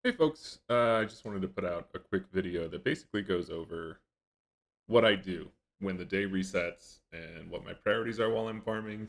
Hey folks, I just wanted to put out a quick video that basically goes over what I do when the day resets and what my priorities are while I'm farming.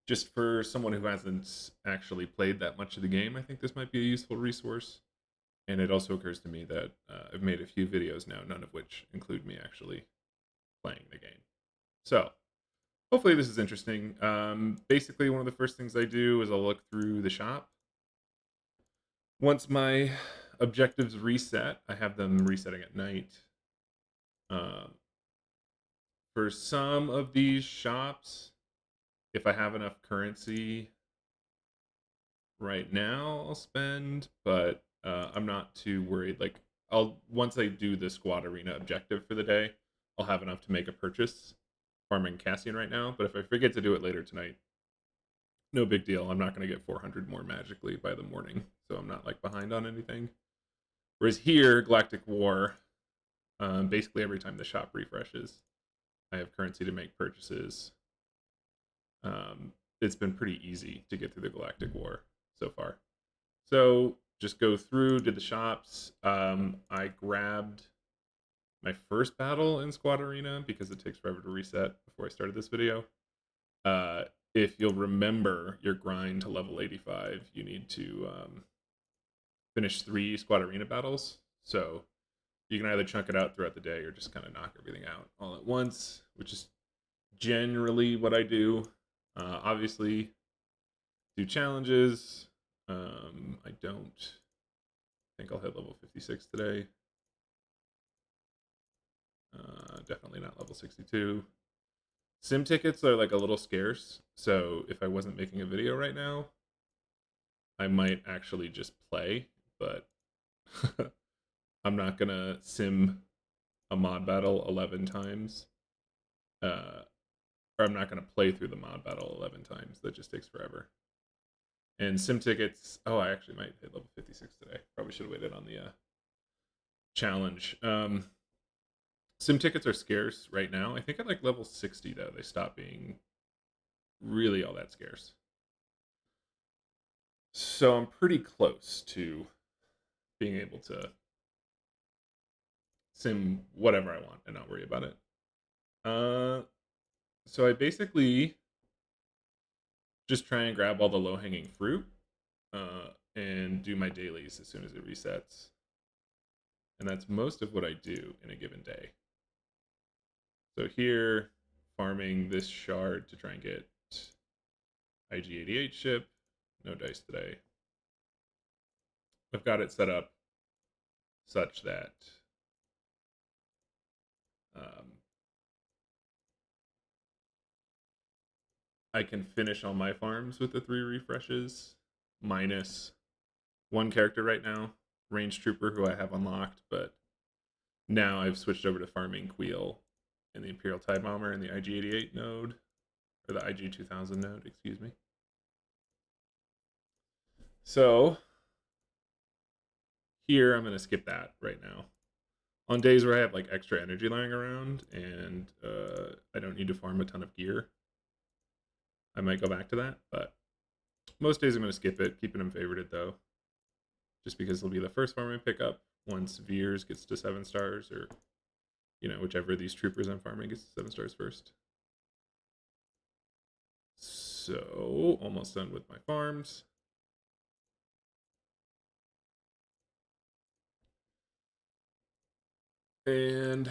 Just for someone who hasn't actually played that much of the game, I think this might be a useful resource. And it also occurs to me that I've made a few videos now, none of which include me actually playing the game. So, hopefully this is interesting. Basically, one of the first things I do is I'll look through the shop. Once my objectives reset, I have them resetting at night. Um, for some of these shops, if I have enough currency right now, I'll spend, but I'm not too worried. Like, I'll once I do the squad arena objective for the day, I'll have enough to make a purchase farming Cassian right now. But if I forget to do it later tonight, no big deal. I'm not going to get 400 more magically by the morning, so I'm not like behind on anything. Whereas here, Galactic War, basically every time the shop refreshes, I have currency to make purchases. It's been pretty easy to get through the Galactic War so far. So just go through, did the shops. I grabbed my first battle in Squad Arena because it takes forever to reset before I started this video. Uh, if you'll remember your grind to level 85, you need to finish 3 Squad Arena battles. So you can either chunk it out throughout the day or just kind of knock everything out all at once, which is generally what I do. Obviously, do challenges. I don't think I'll hit level 56 today. Definitely not level 62. Sim tickets are like a little scarce, so if I wasn't making a video right now, I might actually just play, but I'm not gonna sim a mod battle 11 times. Or I'm not gonna play through the mod battle 11 times. That just takes forever. And sim tickets, oh, I actually might hit level 56 today. Probably should have waited on the challenge. Sim tickets are scarce right now. I think at like level 60 though, they stop being really all that scarce. So I'm pretty close to being able to sim whatever I want and not worry about it. So I basically just try and grab all the low hanging fruit and do my dailies as soon as it resets. And that's most of what I do in a given day. So here, farming this shard to try and get IG-88 ship. No dice today. I've got it set up such that um, I can finish all my farms with the 3 refreshes, minus one character right now, Range Trooper, who I have unlocked, but now I've switched over to farming Queel and the Imperial TIE Bomber and the IG-88 node, or the IG-2000 node, excuse me. So here I'm going to skip that right now. On days where I have like extra energy lying around and I don't need to farm a ton of gear, I might go back to that. But most days I'm going to skip it, keeping them favorited though, just because it'll be the first farm I pick up once Veers gets to 7 stars, or whichever of these troopers I'm farming gets to 7 stars first. So almost done with my farms. And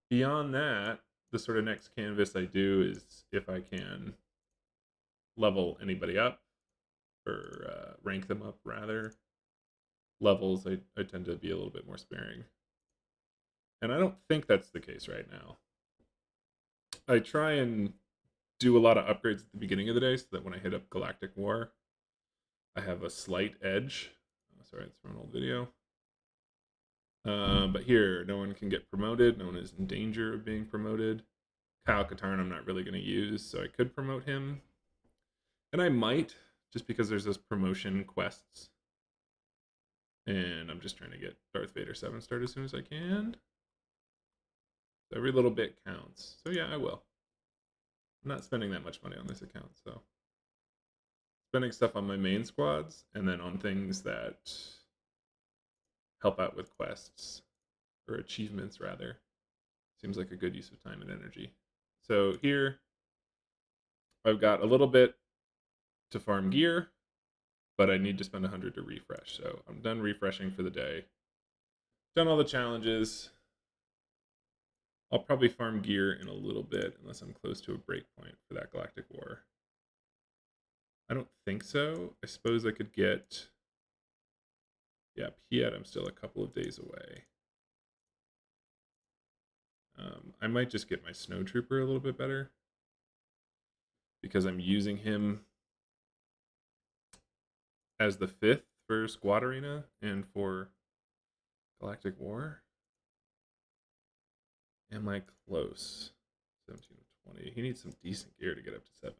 beyond that, the sort of next canvas I do is if I can level anybody up or rank them up rather. Levels, I tend to be a little bit more sparing. And I don't think that's the case right now. I try and do a lot of upgrades at the beginning of the day so that when I hit up Galactic War, I have a slight edge. Oh, sorry, it's from an old video. But here, no one can get promoted. No one is in danger of being promoted. Kyle Katarn I'm not really going to use, so I could promote him. And I might, just because there's those promotion quests. And I'm just trying to get Darth Vader 7 starred as soon as I can. Every little bit counts. So yeah, I will. I'm not spending that much money on this account, so spending stuff on my main squads and then on things that help out with quests, or achievements rather. Seems like a good use of time and energy. So here, I've got a little bit to farm gear, but I need to spend 100 to refresh. So I'm done refreshing for the day. Done all the challenges. I'll probably farm gear in a little bit unless I'm close to a breakpoint for that Galactic War. I don't think so. I suppose I could get... Yeah, Piet, I'm still a couple of days away. I might just get my Snow Trooper a little bit better, because I'm using him as the 5th for Squad Arena and for Galactic War. Am I close? 17 of 20. He needs some decent gear to get up to 7.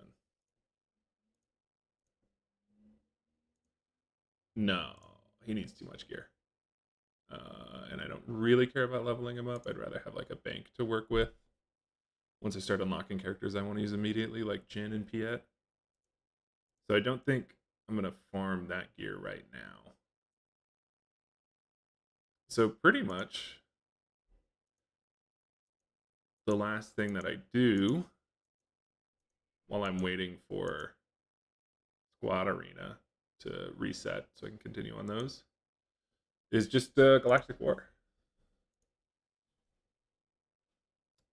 No, he needs too much gear. And I don't really care about leveling him up. I'd rather have like a bank to work with. Once I start unlocking characters I want to use immediately, like Jin and Piet. So I don't think I'm going to farm that gear right now. So pretty much the last thing that I do while I'm waiting for Squad Arena to reset so I can continue on those is just Galactic War.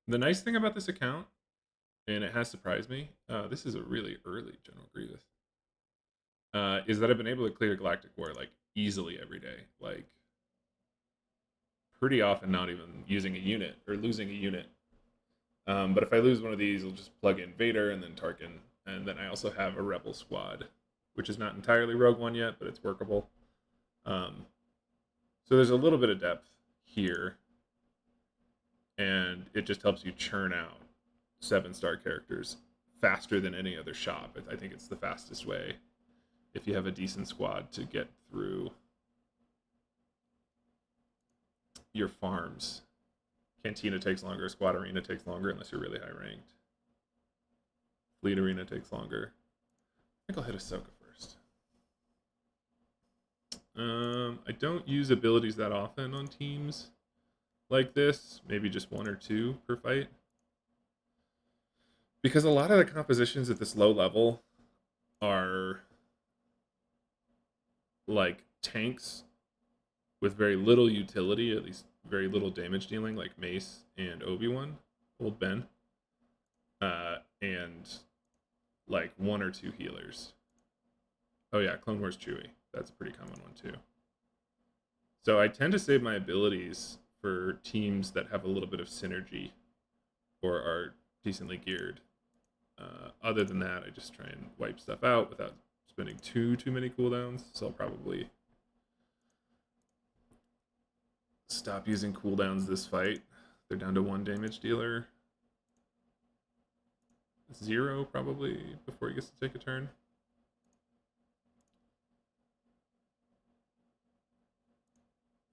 The nice thing about this account, and it has surprised me, this is a really early General Grievous, is that I've been able to clear Galactic War like easily every day. Like pretty often not even using a unit or losing a unit. But if I lose one of these, I'll just plug in Vader and then Tarkin. And then I also have a Rebel squad, which is not entirely Rogue One yet, but it's workable. So there's a little bit of depth here. And it just helps you churn out 7-star characters faster than any other shop. I think it's the fastest way, if you have a decent squad, to get through your farms. Cantina takes longer, Squad Arena takes longer unless you're really high ranked. Fleet Arena takes longer. I think I'll hit Ahsoka first. I don't use abilities that often on teams like this, maybe just 1 or 2 per fight. Because a lot of the compositions at this low level are like tanks with very little utility, at least very little damage dealing, like Mace and Obi-Wan, Old Ben, and like 1 or 2 healers. Oh yeah, Clone Wars Chewie. That's a pretty common one too. So I tend to save my abilities for teams that have a little bit of synergy or are decently geared. Other than that, I just try and wipe stuff out without spending too many cooldowns. So I'll probably stop using cooldowns this fight. They're down to 1 damage dealer. 0 probably before he gets to take a turn.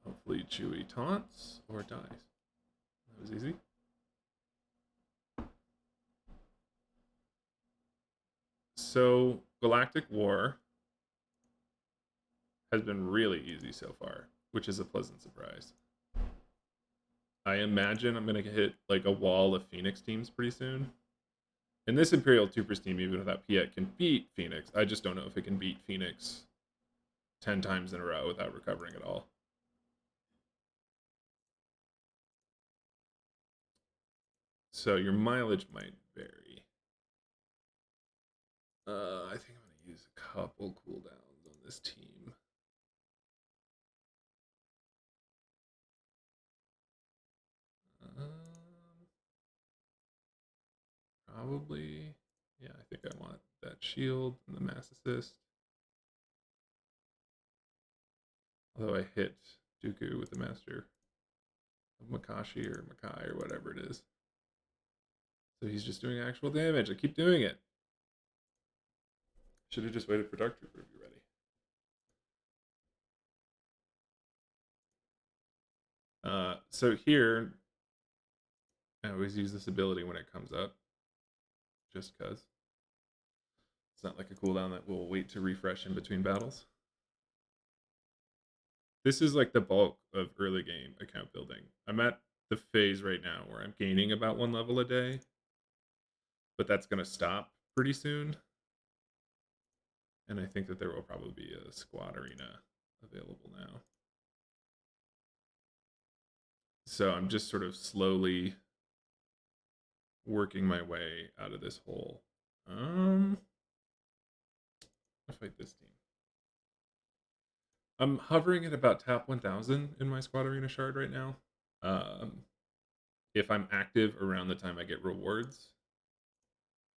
Hopefully Chewie taunts or dies. That was easy. So Galactic War has been really easy so far, which is a pleasant surprise. I imagine I'm going to hit like a wall of Phoenix teams pretty soon. And this Imperial Troopers team, even without Piet, can beat Phoenix. I just don't know if it can beat Phoenix 10 times in a row without recovering at all. So your mileage might vary. I think I'm going to use a couple cooldowns on this team. Probably, yeah, I think I want that shield and the mass assist. Although I hit Dooku with the Master of Makashi or Makai or whatever it is. So he's just doing actual damage. I keep doing it. Should have just waited for Dark Trooper to be ready. So here, I always use this ability when it comes up. Just because. It's not like a cooldown that will wait to refresh in between battles. This is like the bulk of early game account building. I'm at the phase right now where I'm gaining about 1 level a day, but that's gonna stop pretty soon, and I think that there will probably be a squad arena available now. So I'm just sort of slowly working my way out of this hole. I'll fight this team. I'm hovering at about top 1000 in my squad arena shard right now. Um, if I'm active around the time I get rewards,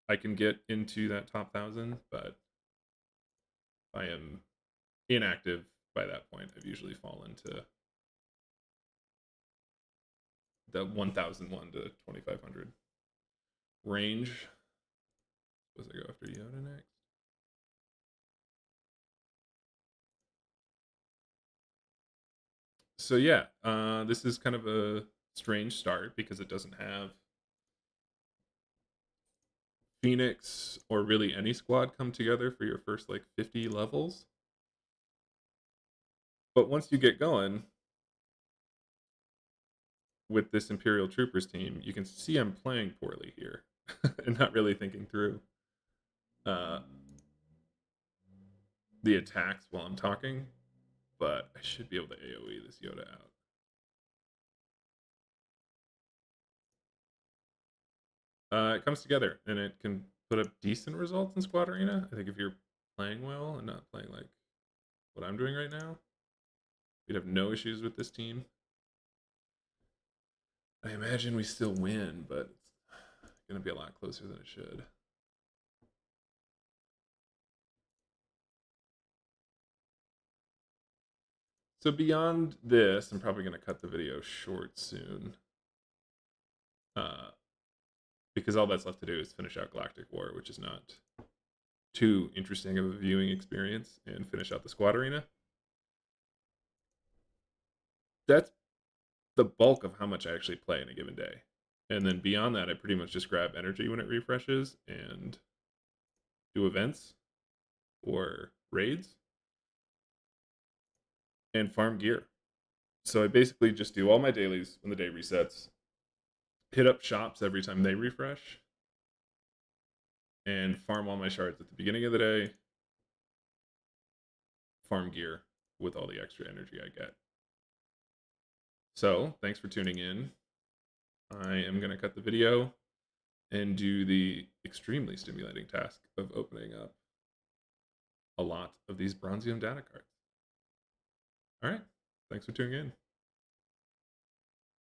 I can get into that top 1000, but if I am inactive by that point, I've usually fallen to the 1001 to 2500 range. Suppose I go after Yoda next. So yeah, this is kind of a strange start because it doesn't have Phoenix or really any squad come together for your first like 50 levels. But once you get going with this Imperial Troopers team, you can see I'm playing poorly here and not really thinking through uh, the attacks while I'm talking. But I should be able to AoE this Yoda out. It comes together and it can put up decent results in Squad Arena. I think if you're playing well and not playing like what I'm doing right now, we'd have no issues with this team. I imagine we still win, but it's going to be a lot closer than it should. So beyond this, I'm probably going to cut the video short soon. Because all that's left to do is finish out Galactic War, which is not too interesting of a viewing experience, and finish out the squad arena. That's the bulk of how much I actually play in a given day. And then beyond that, I pretty much just grab energy when it refreshes and do events or raids and farm gear. So I basically just do all my dailies when the day resets, hit up shops every time they refresh, and farm all my shards at the beginning of the day, farm gear with all the extra energy I get. So thanks for tuning in. I am going to cut the video and do the extremely stimulating task of opening up a lot of these Bronzium data cards. All right. Thanks for tuning in.